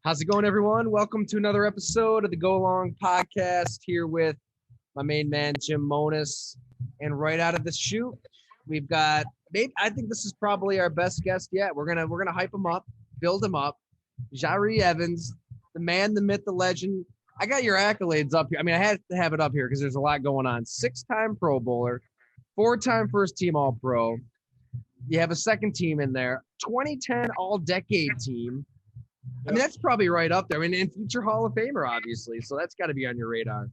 How's it going, everyone? Welcome to another episode of the Go Along podcast here with my main man, Jim Monis. And right out of the chute, we've got, I think this is probably our best guest yet. We're gonna hype him up, build him up. Jahri Evans, the man, the myth, the legend. I got your accolades up here. I mean, I had to have it up here because there's a lot going on. 6-time Pro Bowler, 4-time first team All-Pro. You have a second team in there, 2010 All-Decade team. I mean, that's probably right up there. I mean, and future Hall of Famer, obviously. So that's got to be on your radar.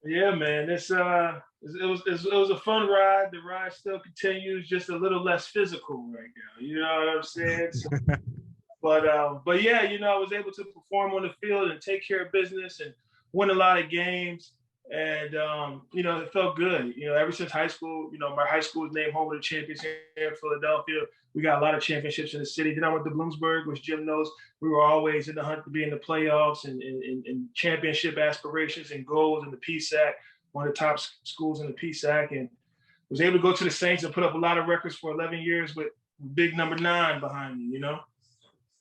Yeah, man. It was a fun ride. The ride still continues, just a little less physical right now. You know what I'm saying? So, but yeah, I was able to perform on the field and take care of business and win a lot of games. And it felt good. Ever since high school, my high school was named home of the champions here in Philadelphia. We got a lot of championships in the city. Then I went to Bloomsburg, which Jim knows. We were always in the hunt to be in the playoffs and championship aspirations and goals in the PSAC, one of the top schools in the PSAC, and was able to go to the Saints and put up a lot of records for 11 years with big number 9 behind me,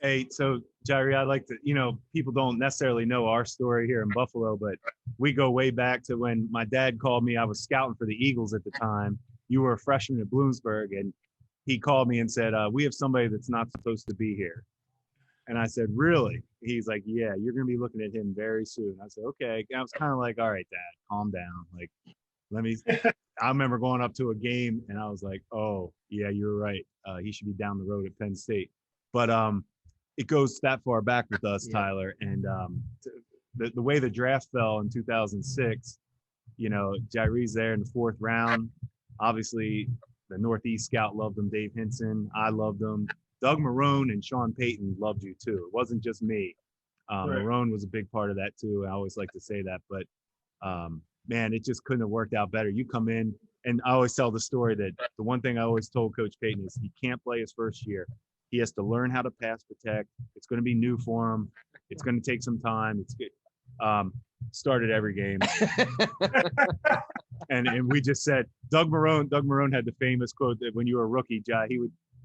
Hey, so Jahri, I'd like to, people don't necessarily know our story here in Buffalo, but we go way back to when my dad called me. I was scouting for the Eagles at the time. You were a freshman at Bloomsburg, and he called me and said, we have somebody that's not supposed to be here. And I said, really? He's like, yeah, you're going to be looking at him very soon. I said, okay. And I was kind of like, all right, Dad, calm down. Like, I remember going up to a game and I was like, oh, yeah, you're right. He should be down the road at Penn State. But it goes that far back with us, yeah. Tyler. And the way the draft fell in 2006, Jahri's there in the 4th round. Obviously, the Northeast scout loved him. Dave Hinson, I loved him. Doug Marrone and Sean Payton loved you too. It wasn't just me. Right. Marrone was a big part of that too. I always like to say that, but man, it just couldn't have worked out better. You come in, and I always tell the story that the one thing I always told Coach Payton is he can't play his first year. He has to learn how to pass protect. It's going to be new for him. It's going to take some time. It's good. Started every game. and we just said, Doug Marrone had the famous quote that when you were a rookie,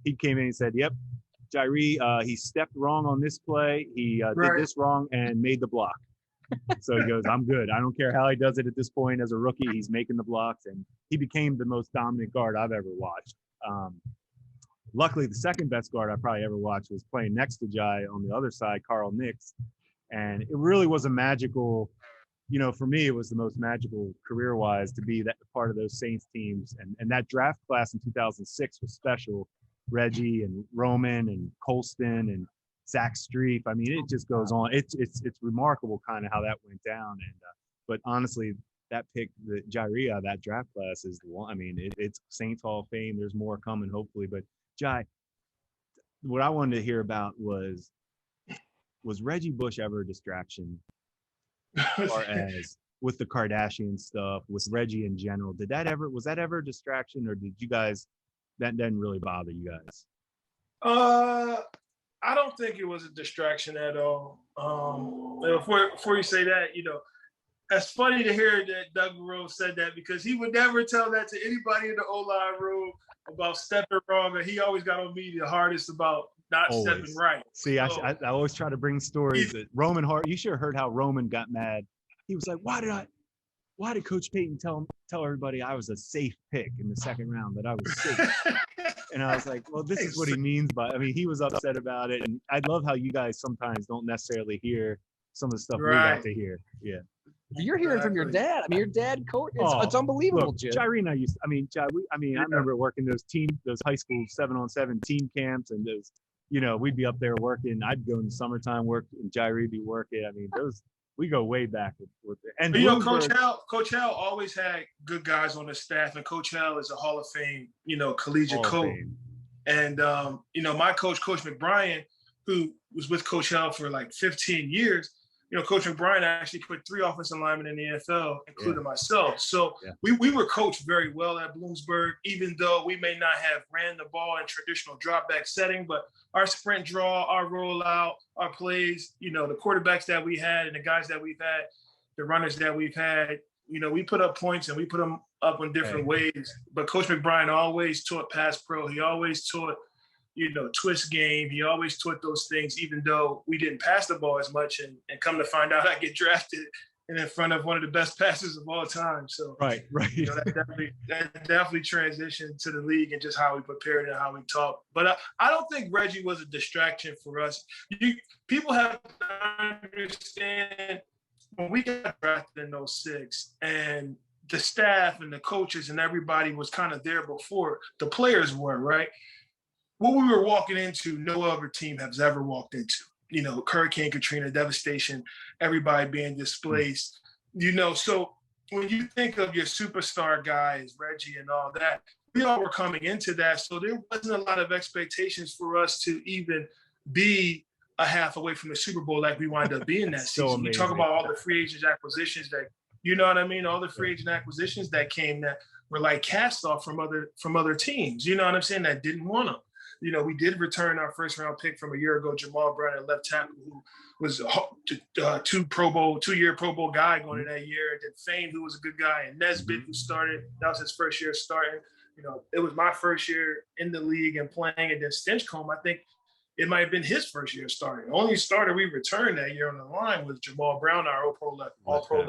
he came in and said, yep, Jahri, he stepped wrong on this play. He did this wrong and made the block. So he goes, I'm good. I don't care how he does it at this point as a rookie. He's making the blocks, and he became the most dominant guard I've ever watched. Luckily, the second best guard I probably ever watched was playing next to Jai on the other side, Carl Nix. And it really was a magical, for me, it was the most magical career-wise to be that part of those Saints teams. And that draft class in 2006 was special. Reggie and Roman and Colston and Zach Streif. I mean, it just goes on. It's remarkable kind of how that went down. And but honestly, that pick, the Jahri, that draft class is the one. I mean, it's Saints Hall of Fame. There's more coming, hopefully. But Jai, what I wanted to hear about was Reggie Bush ever a distraction, or as with the Kardashian stuff, with Reggie in general? Was that ever a distraction, or did you guys, that didn't really bother you guys? I don't think it was a distraction at all. Before you say that, it's funny to hear that Doug Marrone said that, because he would never tell that to anybody in the O-line room about stepping wrong, and he always got on me the hardest about not stepping right. See, so, I always try to bring stories that Roman Hart. You should have heard how Roman got mad. He was like, why did Coach Payton tell everybody I was a safe pick in the 2nd round, that I was safe? And I was like, well, this is what he means by, I mean, he was upset about it. And I love how you guys sometimes don't necessarily hear some of the stuff we got to hear. Yeah. You're hearing from your dad. I mean, your dad coach. It's unbelievable, Jim. Jahri and I remember working those high school 7-on-7 team camps, and those, we'd be up there working. I'd go in the summertime work, and Jahri'd be working. I mean, we go way back with it. And Coach Hell always had good guys on the staff, and Coach Hell is a Hall of Fame, collegiate coach. And my coach, Coach McBrien, who was with Coach Hell for like 15 years. Coach McBrien actually put 3 offensive linemen in the NFL, including myself. So we were coached very well at Bloomsburg, even though we may not have ran the ball in traditional drop back setting, but our sprint draw, our rollout, our plays, the quarterbacks that we had and the guys that we've had, the runners that we've had, we put up points and we put them up in different ways. But Coach McBrien always taught pass pro. He always taught twist game. He always taught those things, even though we didn't pass the ball as much. And come to find out, I get drafted and in front of one of the best passers of all time. So right. That definitely transitioned to the league and just how we prepared and how we talk. But I don't think Reggie was a distraction for us. People have to understand when we got drafted in 2006 and the staff and the coaches and everybody was kind of there before the players were, right? What we were walking into, no other team has ever walked into. Hurricane Katrina, devastation, everybody being displaced, So when you think of your superstar guys, Reggie and all that, we all were coming into that. So there wasn't a lot of expectations for us to even be a half away from the Super Bowl like we wind up being that season. So you talk about all the free agent acquisitions that, all the free agent acquisitions that came that were like cast off from other teams, that didn't want them. We did return our first round pick from a year ago, Jamal Brown, at left tackle, who was a 2-year Pro Bowl guy going in that year. And then Fane, who was a good guy, and Nesbitt, who started. That was his first year starting. It was my first year in the league and playing. And then Stinchcomb, I think it might have been his first year starting. The only starter we returned that year on the line was Jamal Brown, our all-pro left tackle,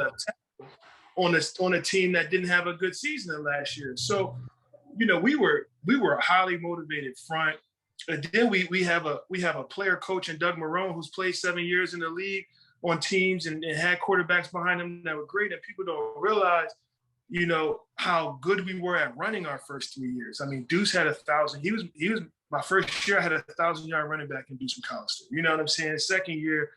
on a team that didn't have a good season last year. So, we were a highly motivated front. And then we have a player coach in Doug Marrone, who's played 7 years in the league on teams and had quarterbacks behind him that were great. And people don't realize, how good we were at running our first 3 years. I mean, Deuce had 1,000. He was my first year. I had a 1,000-yard running back in Deuce McAllister. You know what I'm saying? Second year,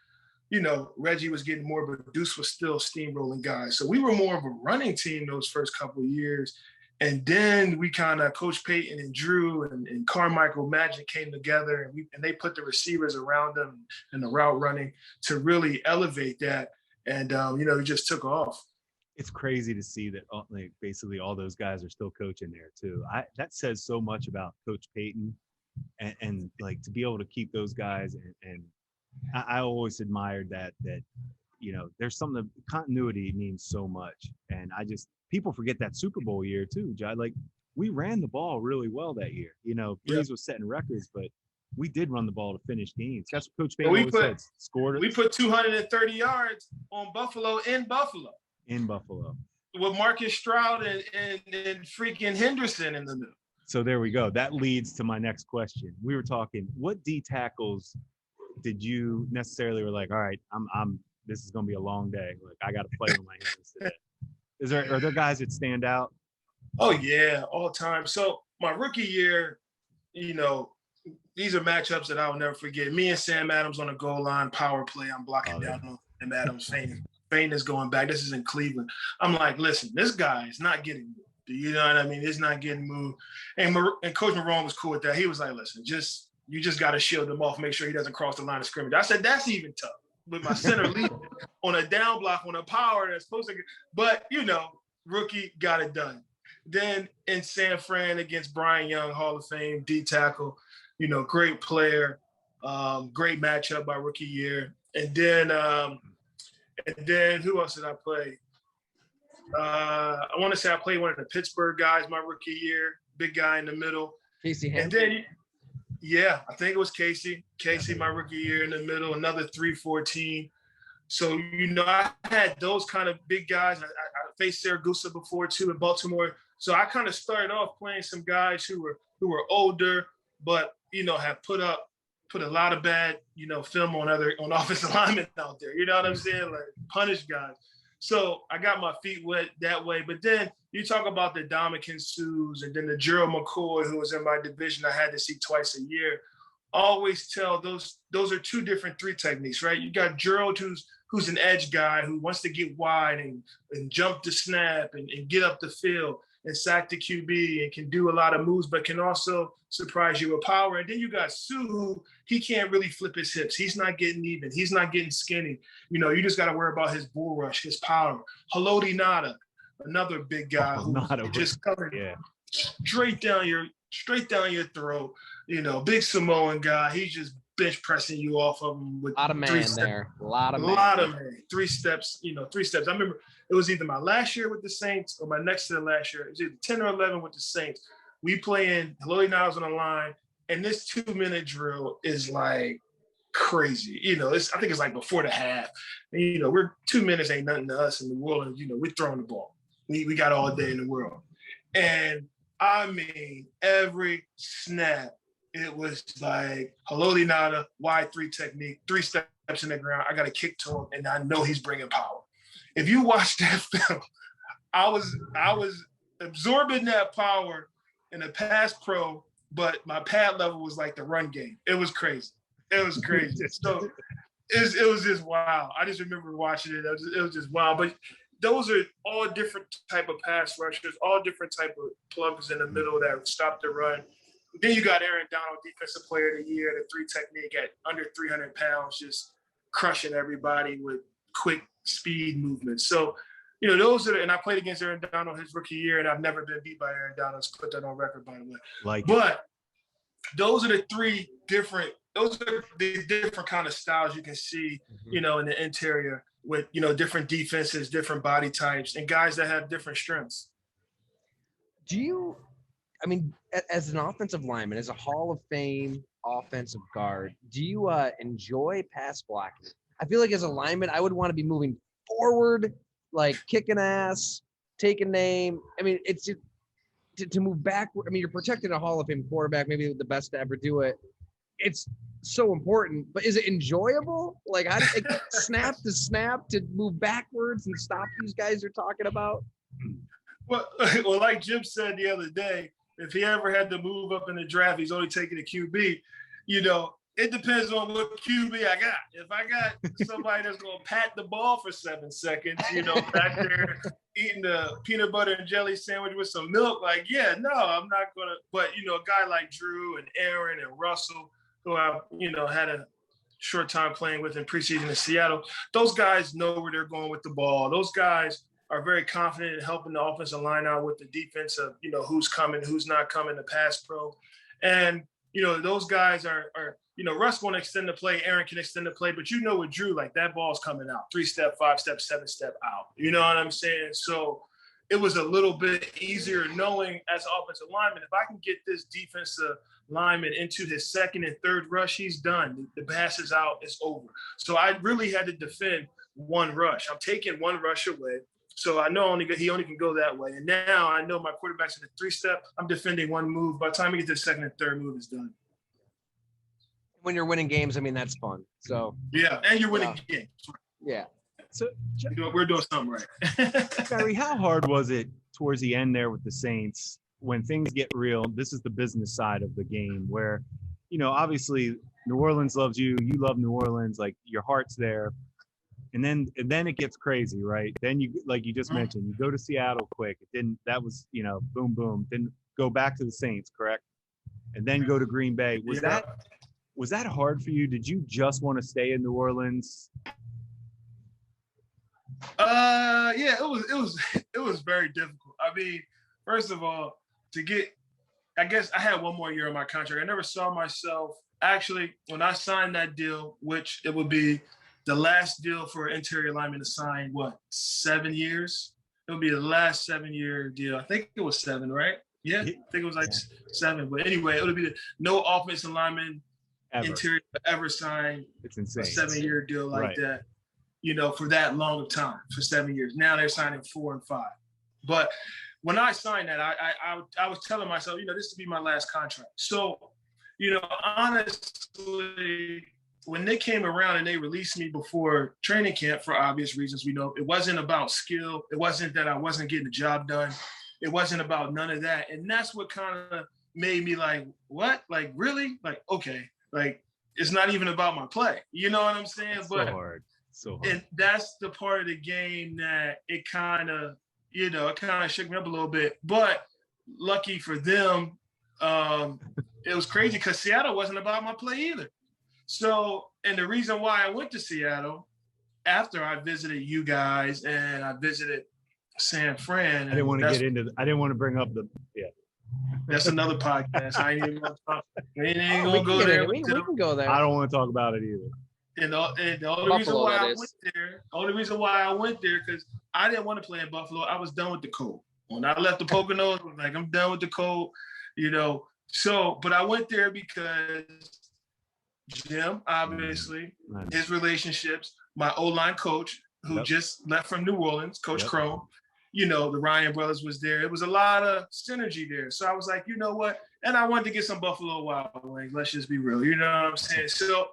Reggie was getting more, but Deuce was still steamrolling guys. So we were more of a running team those first couple of years. And then we kind of, Coach Payton and Drew and Carmichael Magic came together and they put the receivers around them and the route running to really elevate that. And, it just took off. It's crazy to see that basically all those guys are still coaching there too. That says so much about Coach Payton and like to be able to keep those guys. And I always admired that, there's something, continuity means so much. And people forget that Super Bowl year too, Jai. Like we ran the ball really well that year. Breeze was setting records, but we did run the ball to finish games. That's what Coach Payton always said. Scored. We put 230 yards on Buffalo in Buffalo. With Marcus Stroud and freaking Henderson in the middle. So there we go. That leads to my next question. We were talking, what D tackles did you necessarily were like, all right, this is gonna be a long day. Like I gotta play with my hands today. Are there guys that stand out? Oh yeah, all time. So my rookie year, these are matchups that I will never forget. Me and Sam Adams on the goal line, power play. I'm blocking down on Sam Adams. Fane is going back. This is in Cleveland. I'm like, listen, this guy is not getting moved. You know what I mean? It's not getting moved. And Coach Marrone was cool with that. He was like, listen, you just got to shield him off, make sure he doesn't cross the line of scrimmage. I said, that's even tough. With my center lead on a down block, on a power that's supposed to get, but rookie got it done. Then in San Fran against Brian Young, Hall of Fame, D tackle, great player, great matchup by rookie year. And then who else did I play? I want to say I played one of the Pittsburgh guys my rookie year, big guy in the middle. Casey Hampton. And then, yeah, I think it was Casey, my rookie year in the middle, another 3-14. So, I had those kind of big guys. I faced Saragusa before too in Baltimore. So I kind of started off playing some guys who were older, but, have put a lot of bad, film on offensive linemen out there. You know what I'm saying? Like punish guys. So I got my feet wet that way. But then you talk about the Dominican Sues and then the Gerald McCoy, who was in my division, I had to see twice a year. Always tell those are two different three techniques, right? You got Gerald, who's an edge guy who wants to get wide and jump the snap and get up the field and sack the QB and can do a lot of moves, but can also surprise you with power. And then you got Sue, who he can't really flip his hips. He's not getting even. He's not getting skinny. You just got to worry about his bull rush, his power. Haloti Nada, another big guy who just coming straight down your throat. Big Samoan guy. He's just bench pressing you off of him with a lot of man there. A lot of man. 3 steps. 3 steps. I remember it was either my last year with the Saints or my next to the last year. It was either 10 or 11 with the Saints. We play in Haloti Nada's on the line, And this 2-minute drill is like crazy. I think it's like before the half. And, we're 2 minutes ain't nothing to us in the world. And, we're throwing the ball. We got all day in the world. And I mean, every snap, it was like, haloti nada, Y3 technique, 3 steps in the ground. I got to kick to him, and I know he's bringing power. If you watch that film, I was absorbing that power in a pass pro, but my pad level was like the run game. It was crazy. It was crazy. So it was just wild. I just remember watching it. It was just wild. But those are all different type of pass rushers, all different type of plugs in the middle that stop the run. Then you got Aaron Donald, Defensive Player of the Year, the 3 technique at under 300 pounds, just crushing everybody with quick speed movements. So, those are and I played against Aaron Donald his rookie year, and I've never been beat by Aaron Donald. Let's put that on record, by the way. But those are the different kind of styles you can see, in the interior with, different defenses, different body types, and guys that have different strengths. As an offensive lineman, as a Hall of Fame offensive guard, do you enjoy pass blocking? I feel like as a lineman, I would want to be moving forward, like kicking ass, taking name. It's to move backward. You're protecting a Hall of Fame quarterback, maybe the best to ever do it. It's so important, but is it enjoyable? Like, how do snap to snap to move backwards and stop these guys are talking about? Well, like Jim said the other day, if he ever had to move up in the draft, he's only taking a QB. It depends on what QB I got. If I got somebody that's going to pat the ball for 7 seconds, back there eating a peanut butter and jelly sandwich with some milk, I'm not going to. But, a guy like Drew and Aaron and Russell, who I, had a short time playing with in preseason in Seattle, those guys know where they're going with the ball. Those guys are very confident in helping the offensive line out with the defense of, who's coming, who's not coming, the pass pro. And, those guys are Russ going to extend the play, Aaron can extend the play, but with Drew, like that ball's coming out, 3-step, 5-step, 7-step out. You know what I'm saying? So it was a little bit easier knowing as an offensive lineman, if I can get this defensive lineman into his second and third rush, he's done. The pass is out, it's over. So I really had to defend one rush. I'm taking one rush away. So I know he only can go that way. And now I know my quarterback's in a 3-step. I'm defending one move. By the time he gets to the second and third move, it's done. When you're winning games, that's fun. So yeah, and you're winning games. Yeah. So we're doing something right. Jahri, how hard was it towards the end there with the Saints when things get real? This is the business side of the game where, obviously New Orleans loves you. You love New Orleans. Like your heart's there. And then it gets crazy, right? Then you, like you just mentioned, you go to Seattle quick. That was, boom, boom. Then go back to the Saints, correct? And then go to Green Bay. Was that hard for you? Did you just want to stay in New Orleans? Yeah, it was very difficult. First of all, I guess I had one more year on my contract. I never saw myself actually when I signed that deal, which it would be the last deal for an interior lineman to sign, 7 years? It would be the last 7-year deal. I think it was 7, right? Yeah, I think it was like 7. But anyway, it would be no offensive lineman interior ever sign a 7-year deal like that, for that long of time, for 7 years. Now they're signing 4 and 5. But when I signed that, I was telling myself, this would be my last contract. So, honestly, when they came around and they released me before training camp, for obvious reasons, it wasn't about skill. It wasn't that I wasn't getting the job done. It wasn't about none of that. And that's what kind of made me like, what? Like, really? Like, okay. Like, it's not even about my play. You know what I'm saying? It's so hard. And that's the part of the game that it kind of shook me up a little bit. But lucky for them, it was crazy because Seattle wasn't about my play either. So, and the reason why I went to Seattle after I visited you guys and I visited San Fran. I didn't want to get into I didn't want to bring up that's another podcast. I ain't even going to talk. We ain't going to go there. We can go there. I don't want to talk about it either. And the only reason why I went there, because I didn't want to play in Buffalo. I was done with the cold. When I left the Poconos, I was like, I'm done with the cold. So, but I went there because Jim, obviously, his relationships, my O-line coach, who just left from New Orleans, Coach Chrome, you know, the Ryan brothers was there. It was a lot of synergy there. So I was like, you know what? And I wanted to get some Buffalo Wild Wings. Let's just be real. You know what I'm saying? So,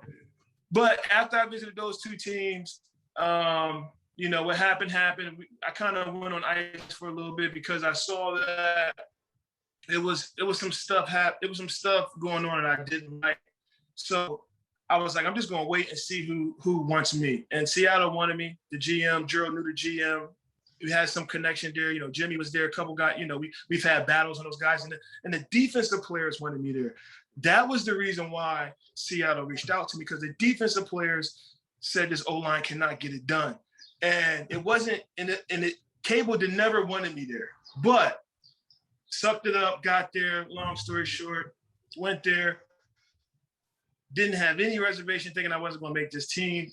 but after I visited those two teams, you know, what happened. I kind of went on ice for a little bit because I saw that it was some stuff going on that I didn't like. So I was like, I'm just gonna wait and see who wants me. And Seattle wanted me. The GM, Gerald knew the GM. We had some connection there. You know, Jimmy was there. A couple guys. You know, we've had battles on those guys, and the defensive players wanted me there. That was the reason why Seattle reached out to me, because the defensive players said this O-line cannot get it done, and it wasn't. Cable never wanted me there, but sucked it up. Got there. Long story short, went there. Didn't have any reservation, thinking I wasn't going to make this team.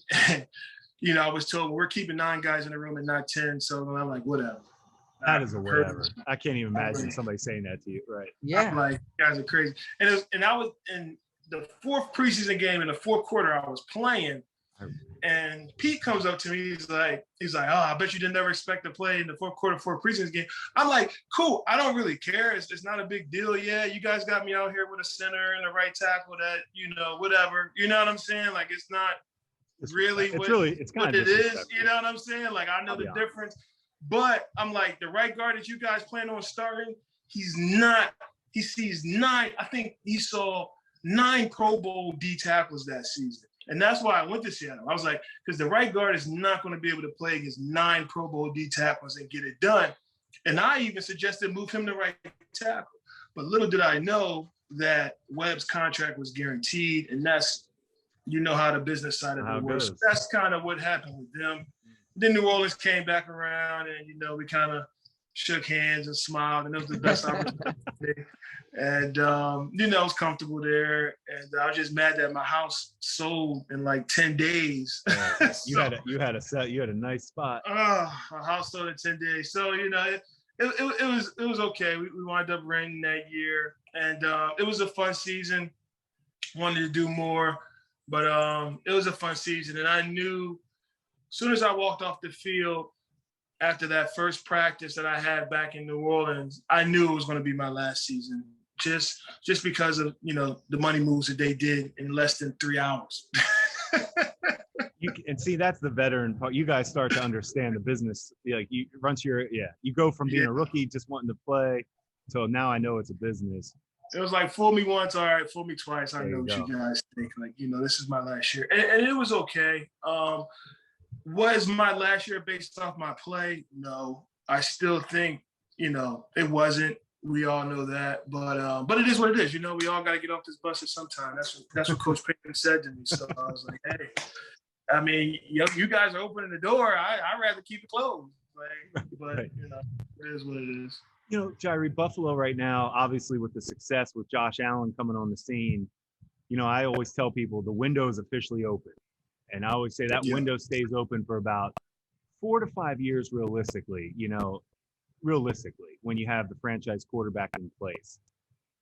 You know, I was told we're keeping 9 guys in the room and not 10. So I'm like, whatever. That is a whatever. I can't even imagine somebody saying that to you, right? Yeah. I'm like, you guys are crazy. And I was in the 4th preseason game in the 4th quarter. I was playing, and Pete comes up to me. He's like, oh, I bet you didn't ever expect to play in the 4th quarter for a preseason game. I'm like, cool. I don't really care. It's not a big deal. Yeah, you guys got me out here with a center and a right tackle that, you know, whatever. You know what I'm saying? Like, it's not really what it is. You know what I'm saying? Like, I know the difference. But I'm like, the right guard that you guys plan on starting, he sees 9. I think he saw 9 Pro Bowl D tackles that season. And that's why I went to Seattle. I was like, because the right guard is not going to be able to play against 9 Pro Bowl D tackles and get it done. And I even suggested move him to right tackle. But little did I know that Webb's contract was guaranteed. And that's, you know, how the business side of it works. So that's kind of what happened with them. Then New Orleans came back around, and, you know, we kind of shook hands and smiled, and it was the best opportunity. And, you know, I was comfortable there. And I was just mad that my house sold in like 10 days. You had a nice spot. My house sold in 10 days. So, you know, it was okay. We wound up renting that year. And it was a fun season. Wanted to do more. But it was a fun season. And I knew as soon as I walked off the field after that first practice that I had back in New Orleans, I knew it was going to be my last season, just because of, you know, the money moves that they did in less than 3 hours. And see, that's the veteran part. You guys start to understand the business. Like, you go from being a rookie just wanting to play to now I know it's a business. It was like, fool me once, all right, fool me twice. I know what you guys think. Like, you know, this is my last year. And it was okay. Was my last year based off my play? No. I still think, you know, it wasn't. We all know that. But it is what it is. You know, we all got to get off this bus at some time. That's what Coach Payton said to me. So I was like, hey, I mean, you guys are opening the door. I'd rather keep it closed. Like, but, right. You know, it is what it is. You know, Jahri, Buffalo right now, obviously with the success with Josh Allen coming on the scene, you know, I always tell people the window is officially open. And I always say that window stays open for about 4 to 5 years realistically, when you have the franchise quarterback in place.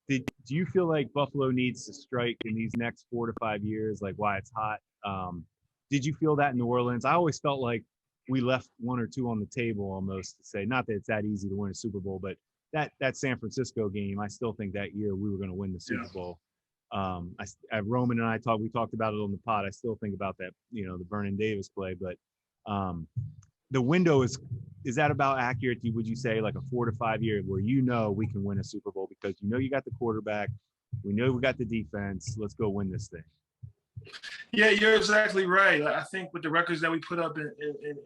Do you feel like Buffalo needs to strike in these next 4 to 5 years, like why it's hot? Did you feel that in New Orleans? I always felt like we left 1 or 2 on the table almost to say, not that it's that easy to win a Super Bowl, but that San Francisco game, I still think that year we were going to win the Super Bowl. Roman and I talked about it on the pod. I still think about that, you know, the Vernon Davis play, but the window is that about accurate? Would you say like a 4 to 5 year where, you know, we can win a Super Bowl because, you know, you got the quarterback, we know we got the defense, let's go win this thing? Yeah, you're exactly right. I think with the records that we put up in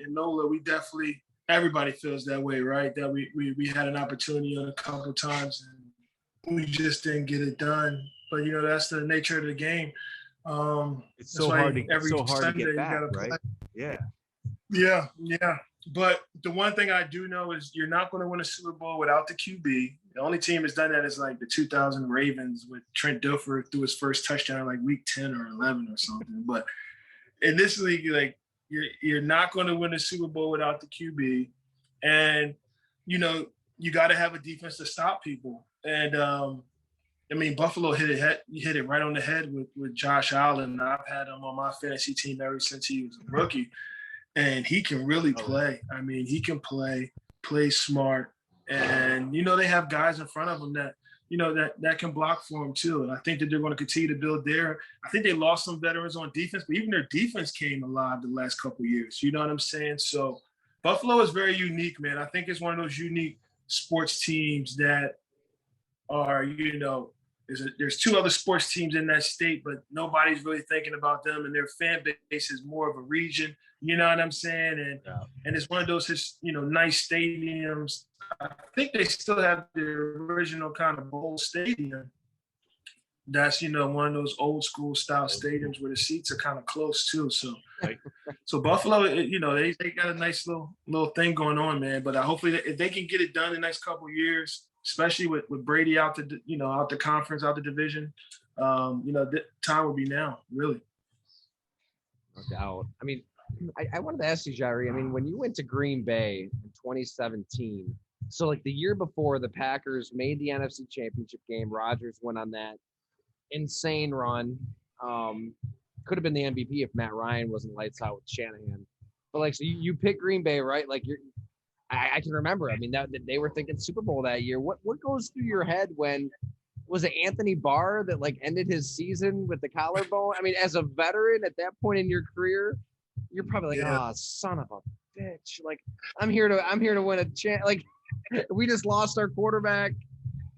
NOLA, we definitely, everybody feels that way, right? That we had an opportunity on a couple of times and we just didn't get it done. But, you know, that's the nature of the game. It's so hard to get back, right? Yeah. Yeah. But the one thing I do know is you're not going to win a Super Bowl without the QB. The only team that's done that is like the 2000 Ravens with Trent Dilfer threw his first touchdown like week 10 or 11 or something. But in this league, like, you're not going to win a Super Bowl without the QB. And, you know, you got to have a defense to stop people. And I mean, Buffalo hit it right on the head with Josh Allen. I've had him on my fantasy team ever since he was a rookie, and he can really play. I mean, he can play smart, and they have guys in front of him that that can block for him too. And I think that they're going to continue to build there. I think they lost some veterans on defense, but even their defense came alive the last couple of years. You know what I'm saying? So Buffalo is very unique, man. I think it's one of those unique sports teams that are, there's two other sports teams in that state, but nobody's really thinking about them, and their fan base is more of a region. You know what I'm saying? And it's one of those, nice stadiums. I think they still have the original kind of bowl stadium. That's, one of those old school style stadiums where the seats are kind of close too. So Buffalo, they got a nice little thing going on, man. But hopefully if they can get it done in the next couple of years, especially with Brady out the conference, out the division, the time would be now, really. No doubt. I mean, I wanted to ask you, Jahri, I mean, when you went to Green Bay in 2017, so like the year before, the Packers made the NFC Championship game. Rodgers went on that insane run. Could have been the MVP if Matt Ryan wasn't lights out with Shanahan. But like, so you pick Green Bay, right? Like I can remember. I mean, that they were thinking Super Bowl that year. What goes through your head when was it Anthony Barr that like ended his season with the collarbone? I mean, as a veteran at that point in your career, you're probably like, oh, son of a bitch! Like, I'm here to win a chance. Like, we just lost our quarterback.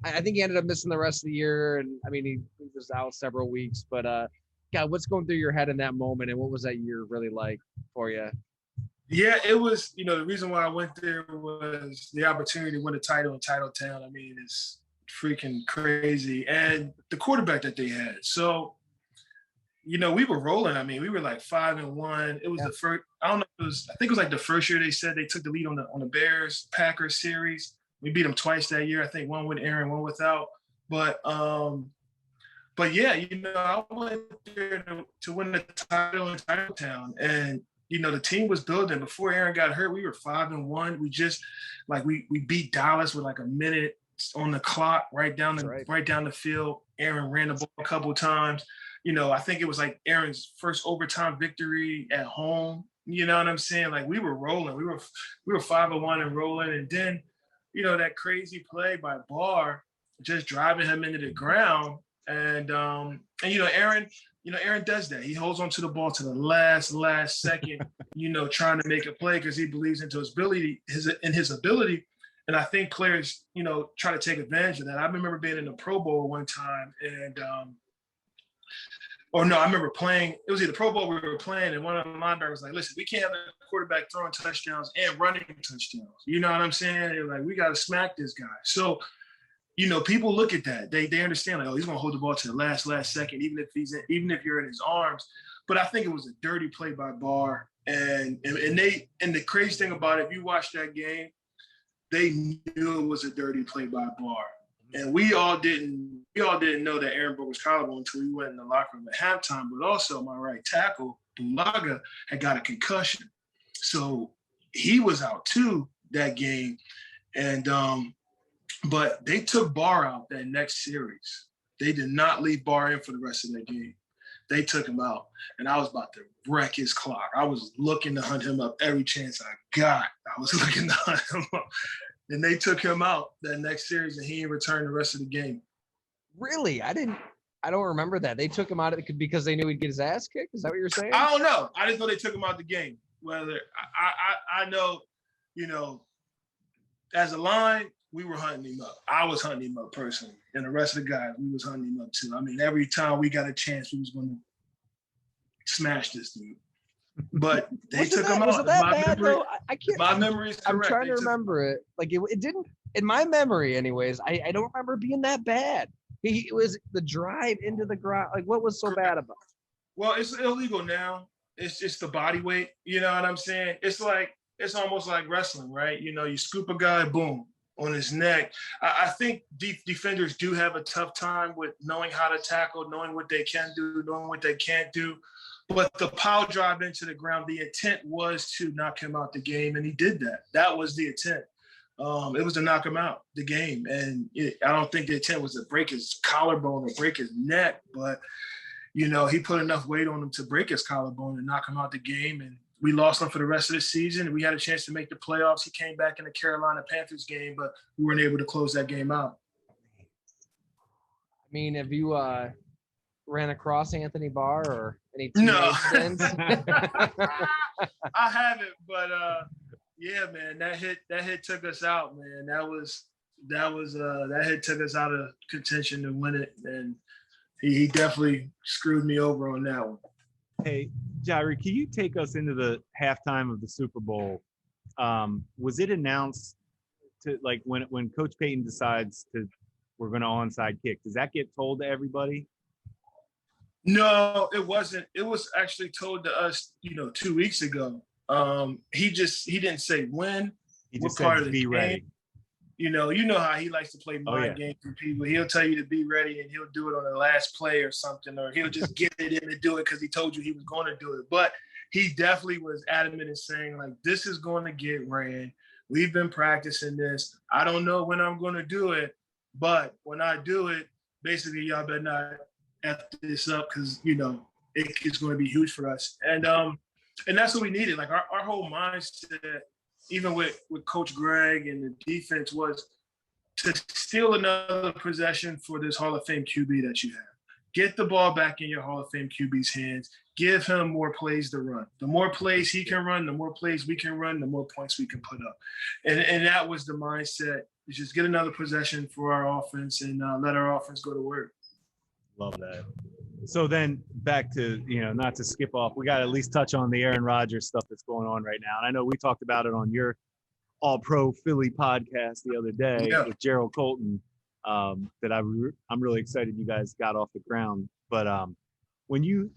I think he ended up missing the rest of the year, and I mean, he was out several weeks. But God, what's going through your head in that moment, and what was that year really like for you? Yeah, it was. The reason why I went there was the opportunity to win a title in Titletown. I mean, it's freaking crazy, and the quarterback that they had. So, we were rolling. I mean, we were like 5-1. It was the first. I don't know. I think it was like the first year they said they took the lead on the Bears Packers series. We beat them twice that year. I think one with Aaron, one without. But yeah, I went there to win the title in Titletown, and the team was building. Before Aaron got hurt, we were 5-1. We just we beat Dallas with like a minute on the clock, right down the field. Aaron ran the ball a couple of times. I think it was like Aaron's first overtime victory at home. You know what I'm saying? Like, we were rolling. We were 5-1 and rolling. And then, that crazy play by Barr, just driving him into the ground. And Aaron, Aaron does that. He holds on to the ball to the last second, trying to make a play because he believes into his ability. And I think players, try to take advantage of that. I remember being in the Pro Bowl one time, and I remember playing. It was either Pro Bowl we were playing, and one of the linebackers was like, "Listen, we can't have a quarterback throwing touchdowns and running touchdowns." You know what I'm saying? They're like, "We got to smack this guy." So, people look at that. They understand, like, oh, he's going to hold the ball to the last second, even if you're in his arms. But I think it was a dirty play by Barr, and the crazy thing about it, if you watch that game, they knew it was a dirty play by Barr. And we all didn't know that Aaron broke his collarbone until we went in the locker room at halftime. But also, my right tackle, Bulaga, had got a concussion, so he was out too that game. And but they took Barr out that next series. They did not leave Barr in for the rest of that game. They took him out, and I was about to wreck his clock. I was looking to hunt him up every chance I got. I was looking to hunt him up. And they took him out that next series, and he didn't return the rest of the game. Really? I don't remember that. They took him out because they knew he'd get his ass kicked? Is that what you're saying? I don't know. I just know they took him out the game. Whether I know, as a line, we were hunting him up. I was hunting him up personally. And the rest of the guys, we was hunting him up too. I mean, every time we got a chance, we was going to smash this dude. But they took him out. Was it that bad, though? I can't. My memory is correct. I'm trying to remember it. Like, it didn't, in my memory anyways, I don't remember it being that bad. It was the drive into the ground. Like, what was so bad about it? Well, it's illegal now. It's just the body weight. You know what I'm saying? It's almost like wrestling, right? You scoop a guy, boom, on his neck. I think defenders do have a tough time with knowing how to tackle, knowing what they can do, knowing what they can't do. But the power drive into the ground, the intent was to knock him out the game, and he did that. That was the intent. It was to knock him out the game. And I don't think the intent was to break his collarbone or break his neck, but, you know, he put enough weight on him to break his collarbone and knock him out the game. And we lost him for the rest of the season. We had a chance to make the playoffs. He came back in the Carolina Panthers game, but we weren't able to close that game out. I mean, have you ran across Anthony Barr or any No. teammates? I haven't, but yeah, man, that hit took us out, man. That hit took us out of contention to win it, and he definitely screwed me over on that one. Hey, Jahri, can you take us into the halftime of the Super Bowl? Was it announced to, like, when Coach Payton decides we're going to onside kick, does that get told to everybody? No, it wasn't. It was actually told to us, 2 weeks ago. He didn't say when. He just said to be ready. You know how he likes to play mind games with people. He'll tell you to be ready, and he'll do it on the last play or something, or he'll just get it in to do it because he told you he was going to do it. But he definitely was adamant in saying, like, this is going to get ran. We've been practicing this. I don't know when I'm going to do it, but when I do it, basically y'all better not F this up because, it's going to be huge for us. And that's what we needed. Like, our whole mindset, even with Coach Greg and the defense, was to steal another possession for this Hall of Fame QB that you have. Get the ball back in your Hall of Fame QB's hands. Give him more plays to run. The more plays he can run, the more plays we can run, the more points we can put up. And that was the mindset, is just get another possession for our offense and let our offense go to work. Love that. So then back to, not to skip off, we got to at least touch on the Aaron Rodgers stuff that's going on right now. And I know we talked about it on your All-Pro Philly podcast the other day with Gerald Colton, that I'm really excited you guys got off the ground. But when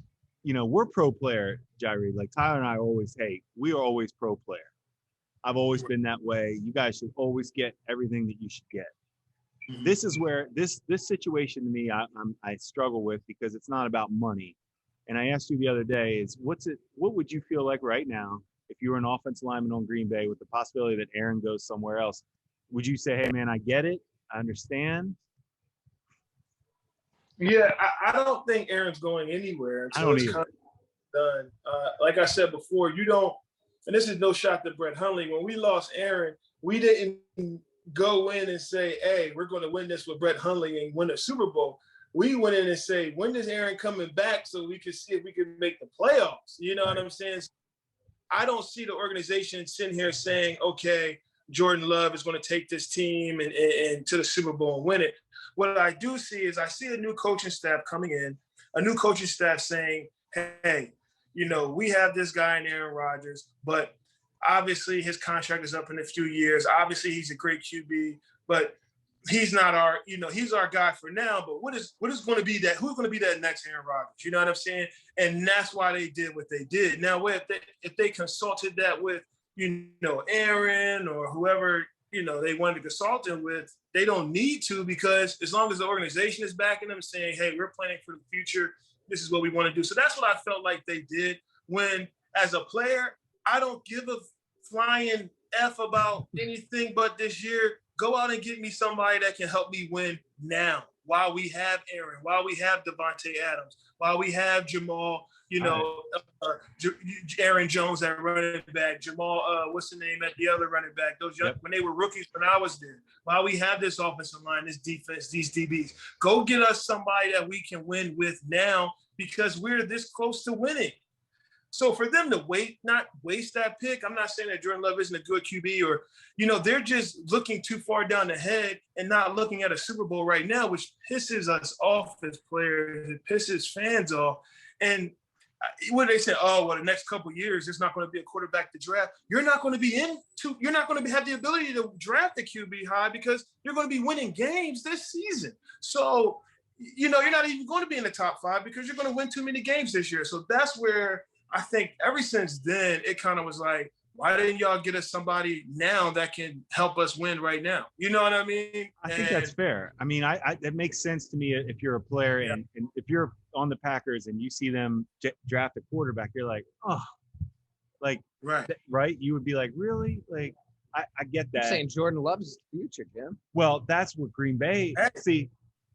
we're pro player, Jahri, like Tyler and I always, we are always pro player. I've always been that way. You guys should always get everything that you should get. This is where this situation to me I struggle with, because it's not about money. And I asked you the other day is what would you feel like right now if you were an offensive lineman on Green Bay with the possibility that Aaron goes somewhere else? Would you say, hey man, I get it, I understand? Yeah, I don't think Aaron's going anywhere until it's kind of done. Like I said before, and this is no shot to Brett Hundley. When we lost Aaron, we didn't go in and say, hey, we're going to win this with Brett Hundley and win a Super Bowl. We went in and say, when is Aaron coming back so we can see if we can make the playoffs? You know what I'm saying? I don't see the organization sitting here saying, okay, Jordan Love is going to take this team and to the Super Bowl and win it. What I do see is I see a new coaching staff coming in, a new coaching staff saying, hey, we have this guy in Aaron Rodgers, but obviously his contract is up in a few years. Obviously he's a great QB, but he's not he's our guy for now. But what is going to be that? Who's going to be that next Aaron Rodgers? You know what I'm saying? And that's why they did what they did. Now, if they consulted that with, Aaron or whoever, they wanted to consult him with, they don't need to, because as long as the organization is backing them, saying, hey, we're planning for the future, this is what we want to do. So that's what I felt like they did. When, as a player, I don't give a flying F about anything but this year. Go out and get me somebody that can help me win now, while we have Aaron, while we have Devontae Adams, while we have Jamal, Aaron Jones at running back, Jamal, what's the name at the other running back? Those young, when they were rookies when I was there. While we have this offensive line, this defense, these DBs, go get us somebody that we can win with now, because we're this close to winning. So for them to not waste that pick, I'm not saying that Jordan Love isn't a good QB, or, they're just looking too far down the head and not looking at a Super Bowl right now, which pisses us off as players. It pisses fans off. And when they say, the next couple of years, there's not going to be a quarterback to draft. You're not going to be you're not going to have the ability to draft the QB high, because you're going to be winning games this season. So, you're not even going to be in the top 5 because you're going to win too many games this year. So that's where I think ever since then, it kind of was like, why didn't y'all get us somebody now that can help us win right now? You know what I mean? I think that's fair. I mean, it makes sense to me if you're a player and if you're on the Packers and you see them draft a quarterback, you're like, right? You would be like, really? Like, I get I'm that. saying Jordan loves the future, Jim. Well, that's what Green Bay see.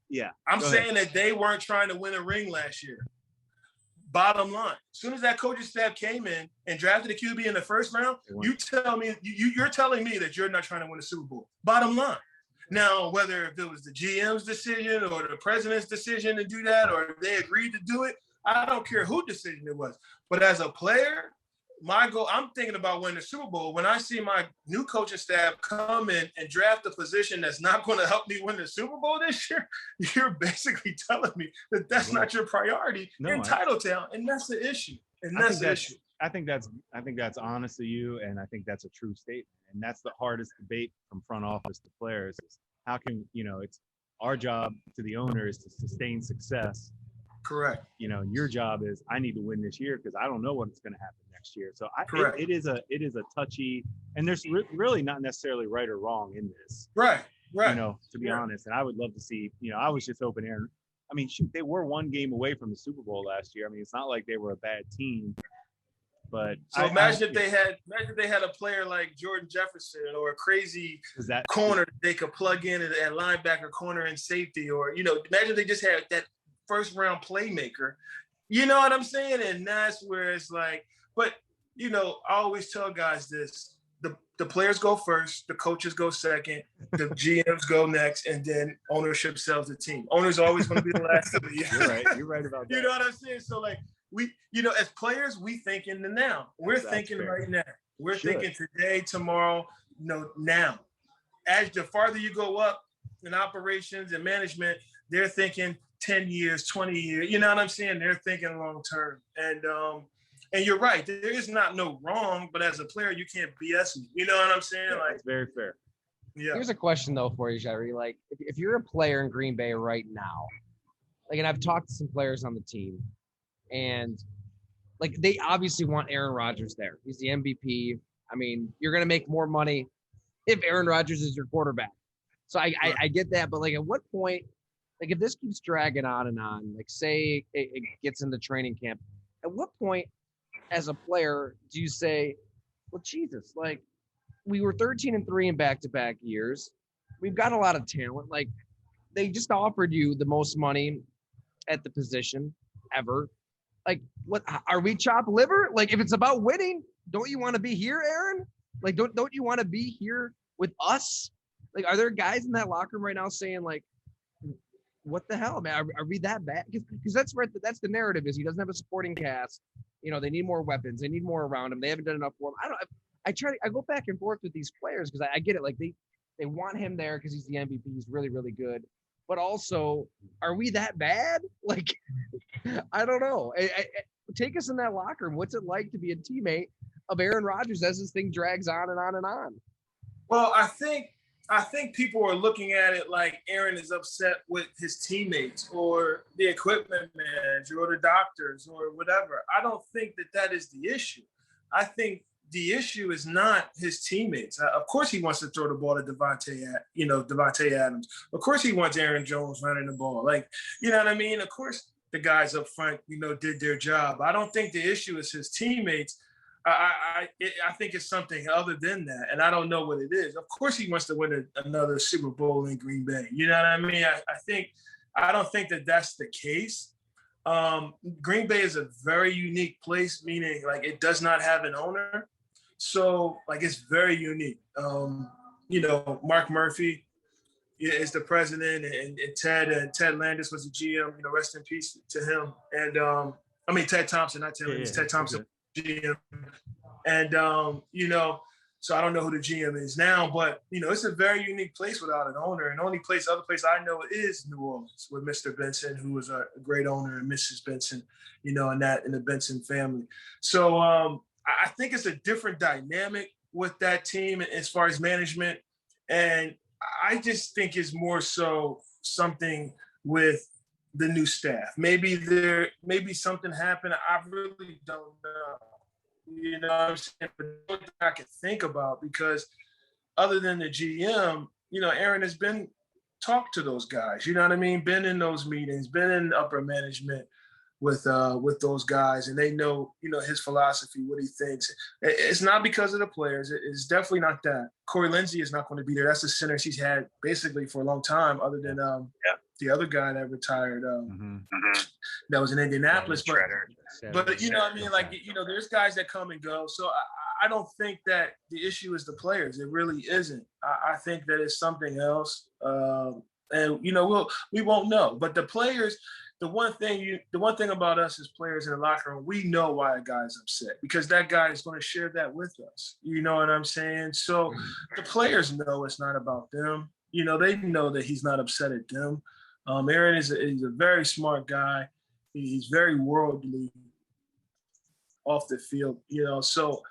Yeah, I'm saying that they weren't trying to win a ring last year. Bottom line, as soon as that coaching staff came in and drafted a QB in the first round, you're telling me that you're not trying to win a Super Bowl. Bottom line. Now, whether if it was the GM's decision or the president's decision to do that, or if they agreed to do it, I don't care whose decision it was. But as a player, my goal, I'm thinking about winning the Super Bowl. When I see my new coaching staff come in and draft a position that's not going to help me win the Super Bowl this year, you're basically telling me that that's not your priority. You're entitled to, and that's the issue. And that's the issue. I think that's honest of you, and I think that's a true statement. And that's the hardest debate from front office to players is how can, it's our job to the owner is to sustain success. Correct. Your job is I need to win this year because I don't know what's going to happen next year. So it is a touchy, and there's really not necessarily right or wrong in this. Right. To be honest, and I would love to see, I was just hoping Aaron. I mean, shoot, they were one game away from the Super Bowl last year. I mean, it's not like they were a bad team. But so imagine if they had a player like Jordan Jefferson or a crazy corner they could plug in at linebacker, corner, and safety, or imagine they just had that first round playmaker. You know what I'm saying? And that's where it's like, but I always tell guys this: the players go first, the coaches go second, the GMs go next, and then ownership sells the team. Owner's always going to be the last of the year. You're right. You're right about that. You know what I'm saying? So like. We, as players, we think in the now. We're thinking right now. We're thinking today, tomorrow, now. As the farther you go up in operations and management, they're thinking 10 years, 20 years. You know what I'm saying? They're thinking long term. And you're right. There is no wrong, but as a player, you can't BS me. You know what I'm saying? Yeah, that's very fair. Yeah. Here's a question though for you, Jahri. Like, if you're a player in Green Bay right now, like, and I've talked to some players on the team. And like they obviously want Aaron Rodgers there. He's the MVP. I mean, you're gonna make more money if Aaron Rodgers is your quarterback. So I get that, but like at what point, like if this keeps dragging on and on, like say it gets into training camp, at what point as a player do you say, well, Jesus, like we were 13-3 in back-to-back years. We've got a lot of talent. Like they just offered you the most money at the position ever. Like, what are we chopped liver? Like, if it's about winning, don't you want to be here, Aaron? Like, don't you want to be here with us? Like, are there guys in that locker room right now saying, like, what the hell, man? Are we that bad? Because that's the narrative is he doesn't have a supporting cast. They need more weapons. They need more around him. They haven't done enough for him. I go back and forth with these players because I get it. Like, they want him there because he's the MVP. He's really, really good. But also, are we that bad? Like, I don't know. Take us in that locker room. What's it like to be a teammate of Aaron Rodgers as this thing drags on and on and on? Well, I think people are looking at it like Aaron is upset with his teammates or the equipment manager or the doctors or whatever. I don't think that is the issue. I think the issue is not his teammates. Of course, he wants to throw the ball to Devontae Adams. Of course, he wants Aaron Jones running the ball. Like, you know what I mean? Of course, the guys up front, did their job. I don't think the issue is his teammates. I think it's something other than that, and I don't know what it is. Of course, he wants to win another Super Bowl in Green Bay. You know what I mean? I don't think that that's the case. Green Bay is a very unique place, meaning like it does not have an owner. So like it's very unique. Mark Murphy is the president and Ted Landis was the GM, rest in peace to him. And Ted Thompson, not Ted Landis, Ted Thompson, GM. And so I don't know who the GM is now, but it's a very unique place without an owner. And the other place I know is New Orleans with Mr. Benson, who was a great owner, and Mrs. Benson, in the Benson family. So I think it's a different dynamic with that team as far as management. And I just think it's more so something with the new staff. Maybe something happened. I really don't know. You know what I'm saying? But I can think about, because other than the GM, Aaron has been talked to those guys. You know what I mean? Been in those meetings, been in upper management. with those guys, and they know, his philosophy, what he thinks. It's not because of the players. It's definitely not that. Corey Lindsey is not going to be there. That's the center she's had basically for a long time, other than the other guy that retired. That was in Indianapolis, but there's guys that come and go. So I don't think that the issue is the players. It really isn't. I think that it's something else. And we won't know. But the players, the one thing about us as players in the locker room, we know why a guy's upset, because that guy is going to share that with us. You know what I'm saying? So the players know it's not about them. They know that he's not upset at them. Aaron is a very smart guy. He's very worldly off the field, so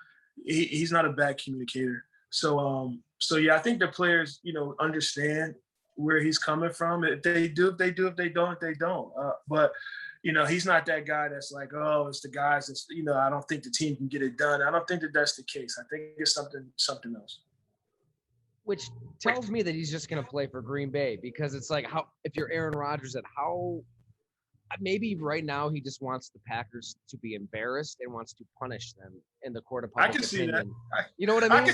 he's not a bad communicator. So I think the players, understand where he's coming from. If they do, if they do. If they don't, they don't. But he's not that guy that's like, oh, it's the guys that's, I don't think the team can get it done. I don't think that that's the case. I think it's something else. Which tells me that he's just going to play for Green Bay, because it's like, how, if you're Aaron Rodgers, maybe right now he just wants the Packers to be embarrassed and wants to punish them in the court of public opinion. I can see that. You know what I mean? I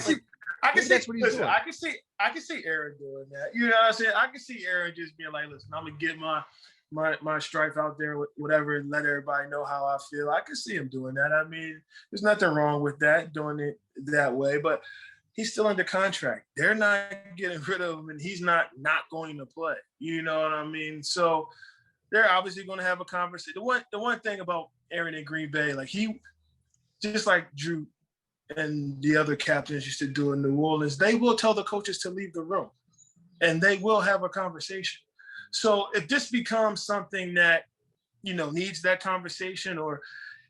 can see that's what he's doing. I can see Aaron doing that. You know what I'm saying? I can see Aaron just being like, listen, I'm gonna get my stripe out there, whatever, and let everybody know how I feel. I can see him doing that. I mean, there's nothing wrong with that, doing it that way, but he's still under contract. They're not getting rid of him, and he's not going to play. You know what I mean? So they're obviously going to have a conversation. The one thing about Aaron in Green Bay, like, he, just like Drew and the other captains used to do in New Orleans, they will tell the coaches to leave the room, and they will have a conversation. So if this becomes something that, needs that conversation, or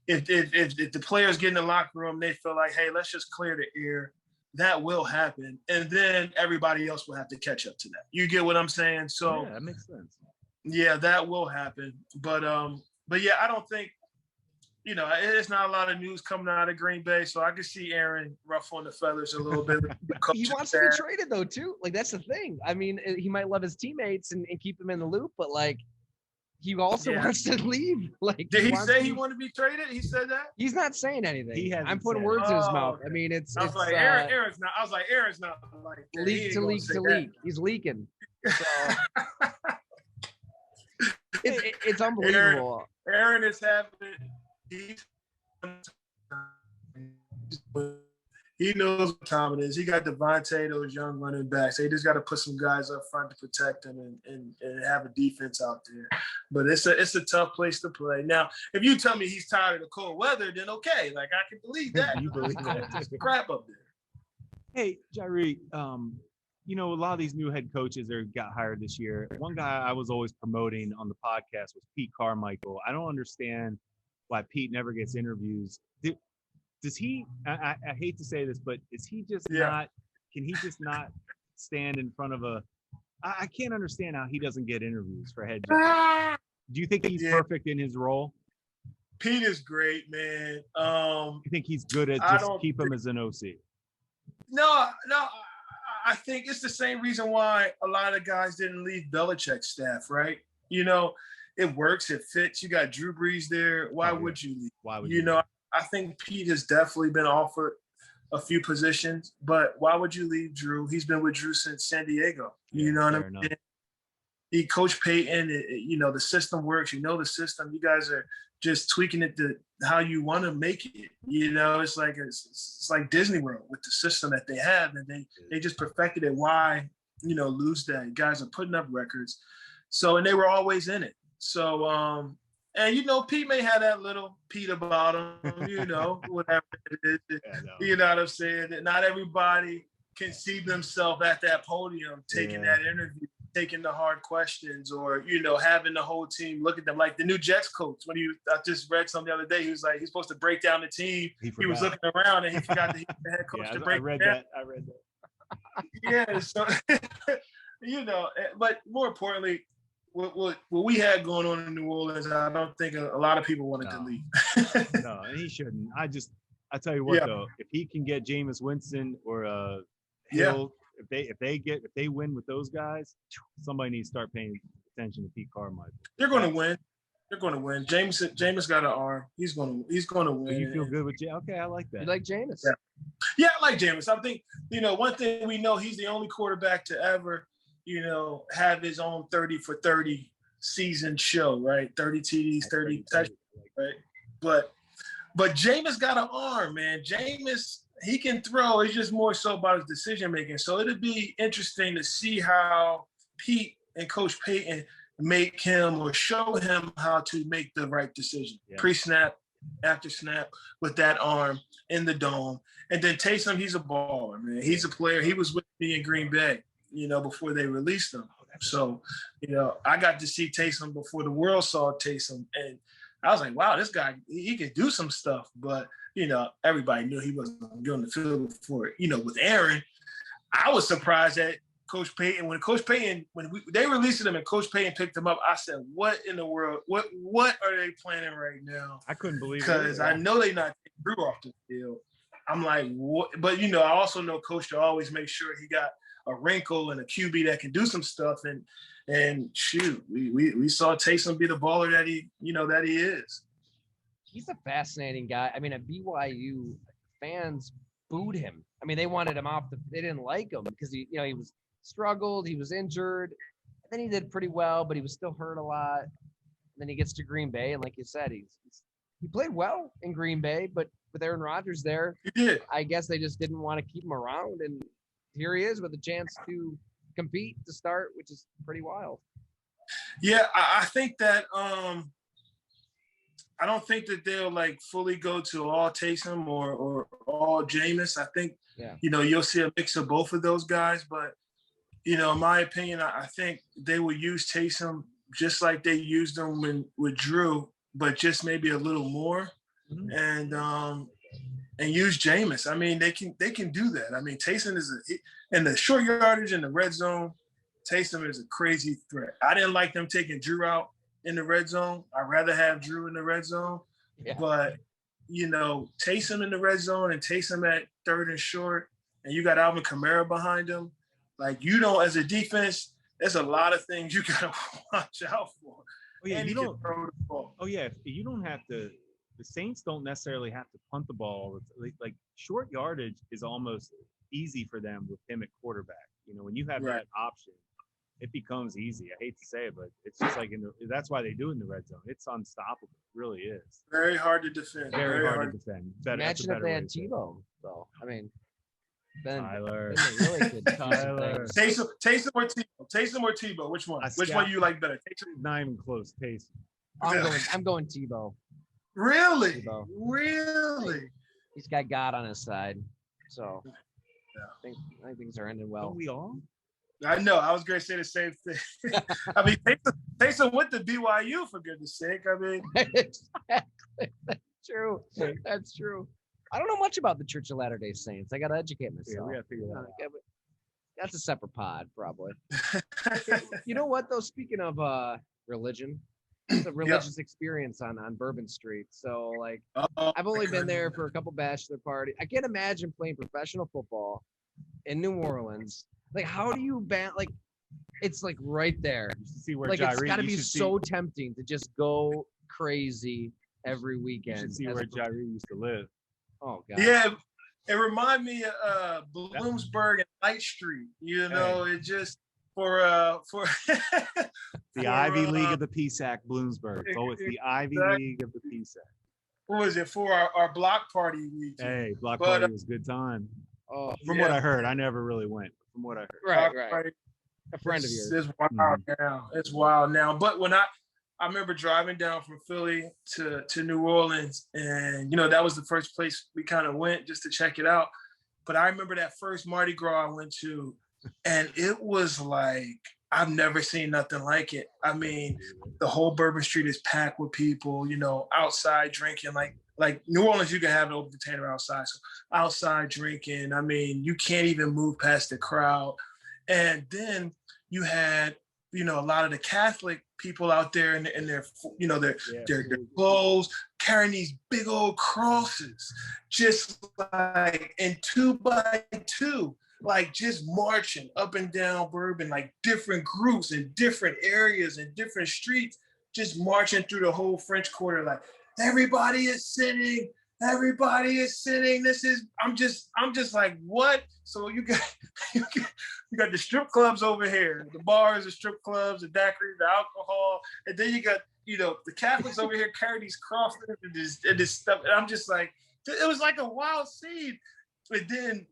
if the players get in the locker room, they feel like, hey, let's just clear the air, that will happen. And then everybody else will have to catch up to that. You get what I'm saying? So yeah, that makes sense. Yeah, that will happen. But yeah, I don't think, it's not a lot of news coming out of Green Bay, so I can see Aaron ruffling the feathers a little bit. He wants to be traded, though, too. Like, that's the thing. I mean, he might love his teammates and keep them in the loop, but, like, he also wants to leave. Like, did he say he wanted to be traded? He said that? He's not saying anything. I'm putting said words in his mouth. Okay. I mean, it's like, Aaron's not. I was like, Aaron's not like that. Leak to leak to leak. He's leaking. So it's unbelievable. Aaron is having. He knows what time it is. He got Devontae, those young running backs. They just got to put some guys up front to protect them and have a defense out there. But it's a tough place to play. Now, if you tell me he's tired of the cold weather, then okay. Like, I can believe that. You believe that? Just crap up there. Hey, Jahri, a lot of these new head coaches got hired this year. One guy I was always promoting on the podcast was Pete Carmichael. I don't understand why Pete never gets interviews. Does he, I hate to say this, but is he just not, can he just not stand in front of I can't understand how he doesn't get interviews for head jobs. Do you think he's perfect in his role? Pete is great, man. You think he's good at just keep him as an OC? No, I think it's the same reason why a lot of guys didn't leave Belichick's staff, right? It works, it fits. You got Drew Brees there. Why would you leave? Why would you? I think Pete has definitely been offered a few positions, but why would you leave Drew? He's been with Drew since San Diego. You know what I mean? He coached Peyton. The system works. The system. You guys are just tweaking it to how you want to make it. It's like Disney World with the system that they have, and they just perfected it. Why, lose that? Guys are putting up records. So, and they were always in it. So, and Pete may have that little Pete about him, whatever it is. You know what I'm saying? That not everybody can see themselves at that podium taking that interview, taking the hard questions, or having the whole team look at them. Like the new Jets coach, I just read something the other day. He was like, he's supposed to break down the team. He was looking around and he forgot that he was the head coach to break down. I read that. Yeah, so but more importantly, what we had going on in New Orleans, I don't think a lot of people wanted to leave. No, and he shouldn't. I tell you what though, if he can get Jameis Winston or Hill, if they win with those guys, somebody needs to start paying attention to Pete Carmichael. They're going to win. They're going to win. Jameis got an arm. He's going to win. So you feel good with Jameis? Okay, I like that. You like Jameis? Yeah, I like Jameis. I think, one thing we know, he's the only quarterback to ever, have his own 30 for 30 season show, right? 30 TDs, 30 touchdowns, right? But Jameis got an arm, man. Jameis, he can throw. It's just more so about his decision making. So it'll be interesting to see how Pete and Coach Payton make him or show him how to make the right decision. Yeah. Pre-snap, after snap, with that arm in the dome. And then Taysom, he's a baller, man. He's a player. He was with me in Green Bay, before they released him. So, I got to see Taysom before the world saw Taysom. And I was like, wow, this guy, he could do some stuff. But, everybody knew he wasn't going to be on the field for it. With Aaron, I was surprised that Coach Payton, when they released him and Coach Payton picked him up, I said, what in the world? What are they planning right now? I couldn't believe it. Because I know they're not taking Drew off the field. I'm like, what? But, I also know Coach to always make sure he got a wrinkle and a QB that can do some stuff. And shoot, we saw Taysom be the baller that he is. He's a fascinating guy. I mean, at BYU, fans booed him. I mean, they wanted him off. They didn't like him because he was struggled. He was injured. And then he did pretty well, but he was still hurt a lot. And then he gets to Green Bay, and like you said, he played well in Green Bay, but with Aaron Rodgers there, he did. I guess they just didn't want to keep him around. And here he is with a chance to compete to start, which is pretty wild. Yeah, I think that I don't think that they'll fully go to all Taysom or all Jameis. I think you'll see a mix of both of those guys, but in my opinion, I think they will use Taysom just like they used him with Drew, but just maybe a little more, and use Jameis. I mean, they can do that. I mean, Taysom is in the short yardage in the red zone. Taysom is a crazy threat. I didn't like them taking Drew out in the red zone. I'd rather have Drew in the red zone, but Taysom in the red zone and Taysom at third and short, and you got Alvin Kamara behind him. As a defense, there's a lot of things you gotta watch out for. Oh yeah, you don't have to. The Saints don't necessarily have to punt the ball. Like short yardage is almost easy for them with him at quarterback. When you have that option, it becomes easy. I hate to say it, but it's just that's why they do it in the red zone. It's unstoppable. It really is. Very hard to defend. Very hard to defend. Imagine if they had Tebow, though. I mean, then Tyler. they really could Tyler. Taysom or Tebow? Taysom or Tebow? Which one? Which one you like better? Taysom? Not even close. Taysom. I'm going Tebow. Really? Tebow. Really? He's got God on his side, so I think things are ending well. Don't we all? I know. I was going to say the same thing. I mean, Taysom went to BYU, for goodness sake. I mean, exactly. That's true. I don't know much about the Church of Latter-day Saints. I got to educate myself. Yeah, we got to figure that out. That's a separate pod, probably. You know what, though? Speaking of religion, it's a religious experience on Bourbon Street. So, I've only been there for a couple bachelor parties. I can't imagine playing professional football in New Orleans. How do you it's right there. You should see where Jahri, it's got to be so tempting to just go crazy every weekend. You should see where Jahri used to live. Oh God. Yeah, it reminded me of Bloomsburg and Light Street. It just for the Ivy League of the PSAC, Bloomsburg. Oh, it's the Ivy League of the PSAC. What was it for our block party weekend? Hey, block party was a good time. Oh, from what I heard, I never really went. From what I heard, right. A friend of yours. It's wild now. It's wild now. But when I remember driving down from Philly to New Orleans, and that was the first place we kind of went just to check it out. But I remember that first Mardi Gras I went to, and it was I've never seen nothing like it. I mean, the whole Bourbon Street is packed with people, outside drinking. Like New Orleans, you can have an open container outside. So outside drinking, I mean, you can't even move past the crowd. And then you had, a lot of the Catholic people out there in their their clothes, carrying these big old crosses, just in 2x2, just marching up and down Bourbon, different groups in different areas and different streets. just marching through the whole French Quarter, like, everybody is sitting. Everybody is sitting. I'm just like, what? So you got the strip clubs over here, the bars, the strip clubs, the daiquiris, the alcohol, and then you got, the Catholics over here carry these crosses and this stuff. And I'm just like, it was like a wild scene. And then,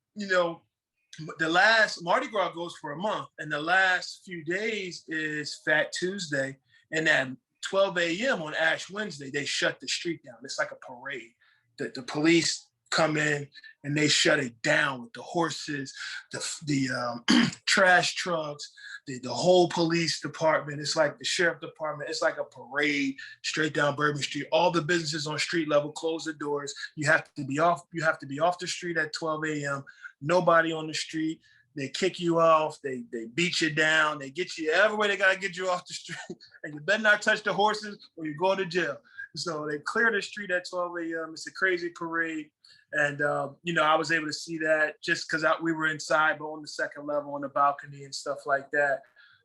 the last Mardi Gras goes for a month, and the last few days is Fat Tuesday. And at 12 a.m. on Ash Wednesday, they shut the street down. It's like a parade. The police come in and they shut it down with the horses, the trash trucks, the whole police department. It's like the sheriff department. It's like a parade straight down Bourbon Street. All the businesses on street level close the doors. You have to be off the street at 12 a.m. Nobody on the street. They kick you off. They beat you down. They get you everywhere they gotta get you off the street. And you better not touch the horses or you go to jail. So they clear the street at 12 a.m. It's a crazy parade. And, I was able to see that just because we were inside, but on the second level on the balcony and stuff like that,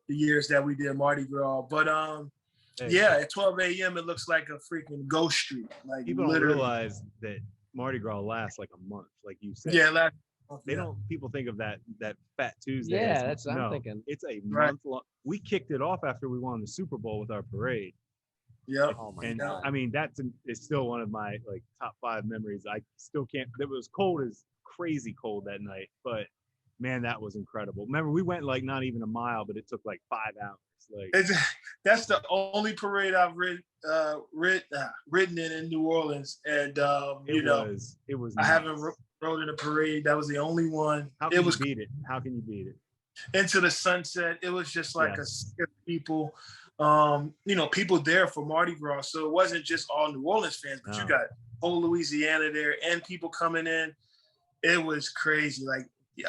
the years that we did Mardi Gras. But, at 12 a.m., it looks like a freaking ghost street. Like, people don't realize that Mardi Gras lasts like a month, like you said. Yeah, people think of that Fat Tuesday. Yeah, that's what I'm thinking. It's a month long. We kicked it off after we won the Super Bowl with our parade. Yeah. Oh my God. I mean, it's still one of my top 5 memories. I still can't. It was crazy cold that night, but man, that was incredible. Remember, we went not even a mile, but it took 5 hours. That's the only parade I've ridden in New Orleans, and it was. I haven't rode in a parade. That was the only one. How can you beat it? How can you beat it? Into the sunset. It was just like a sea of people. People there for Mardi Gras. So it wasn't just all New Orleans fans, but you got whole Louisiana there and people coming in. It was crazy.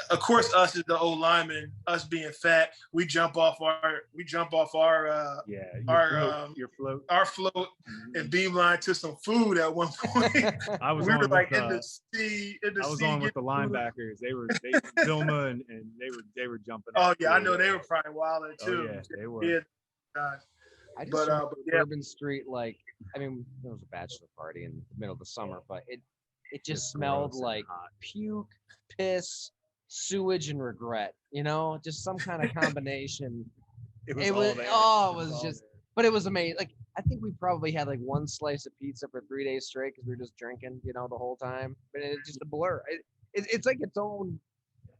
Of course, us as the old linemen, us being fat, we jump off our float and beamline to some food at one point. I was in the sea. I was on with the linebackers. They were Vilma and they were jumping. Oh yeah, I know they were probably wilder too. Oh, yeah, they were. Yeah. I just remember Bourbon Street, it was a bachelor party in the middle of the summer, but it just smelled like puke, piss, sewage, and regret. Just some kind of combination. It was amazing. I think we probably had one slice of pizza for 3 days straight because we were just drinking, the whole time. But it's just a blur. It's like its own.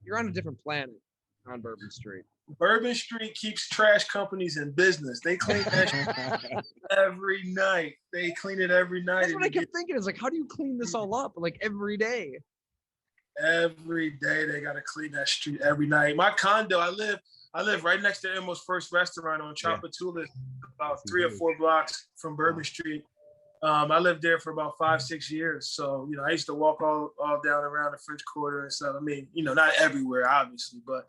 You're on a different planet on Bourbon Street. Bourbon Street keeps trash companies in business. They clean that every night. They clean it every night. That's what I kept thinking. Is how do you clean this all up? Every day. Every day they gotta clean that street every night. My condo, I live right next to Emerald's First Restaurant on Chapatoulas, about 3 or 4 blocks from Bourbon Street. I lived there for about 5-6 years. So, I used to walk all down around the French Quarter and stuff. I mean, not everywhere, obviously, but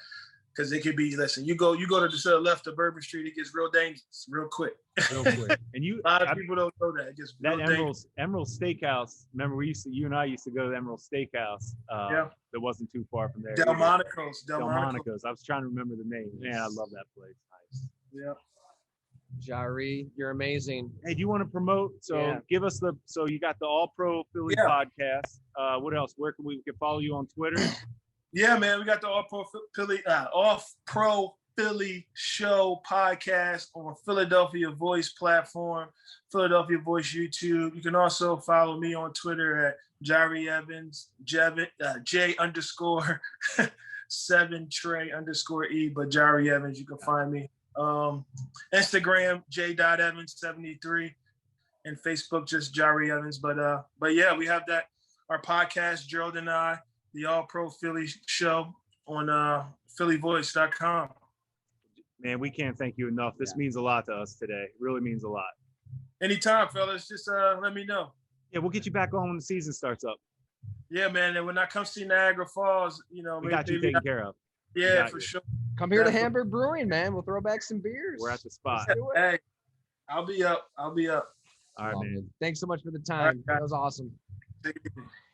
because it could be, you go to the left of Bourbon Street, it gets real dangerous real quick. And a lot of people don't know that. It gets real dangerous. Emerald Steakhouse. Remember, you and I used to go to the Emerald Steakhouse. That wasn't too far from there. Delmonico's. I was trying to remember the name. Man, I love that place. Nice. Yeah. Jahri, you're amazing. Hey, do you want to promote? So give us so you got the All Pro Philly podcast. What else? Where can we follow you on Twitter? Yeah, man, we got the All Pro Philly Show podcast on Philadelphia Voice platform, Philadelphia Voice YouTube. You can also follow me on Twitter at Jahri Evans, J_7 Trey_E, but Jahri Evans, you can find me. Instagram, J.Evans73, and Facebook, just Jahri Evans. But yeah, we have that, our podcast, Gerald and I, the All Pro Philly Show on phillyvoice.com. Man, we can't thank you enough. This means a lot to us today. It really means a lot. Anytime, fellas. Just let me know. Yeah, we'll get you back on when the season starts up. Yeah, man. And when I come see Niagara Falls, we got you taken care of. Yeah, for sure. Come here to Hamburg Brewing, man. We'll throw back some beers. We're at the spot. Hey, I'll be up. All right, man. Thanks so much for the time. That was awesome.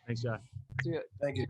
Thanks, Josh. See you. Thank you.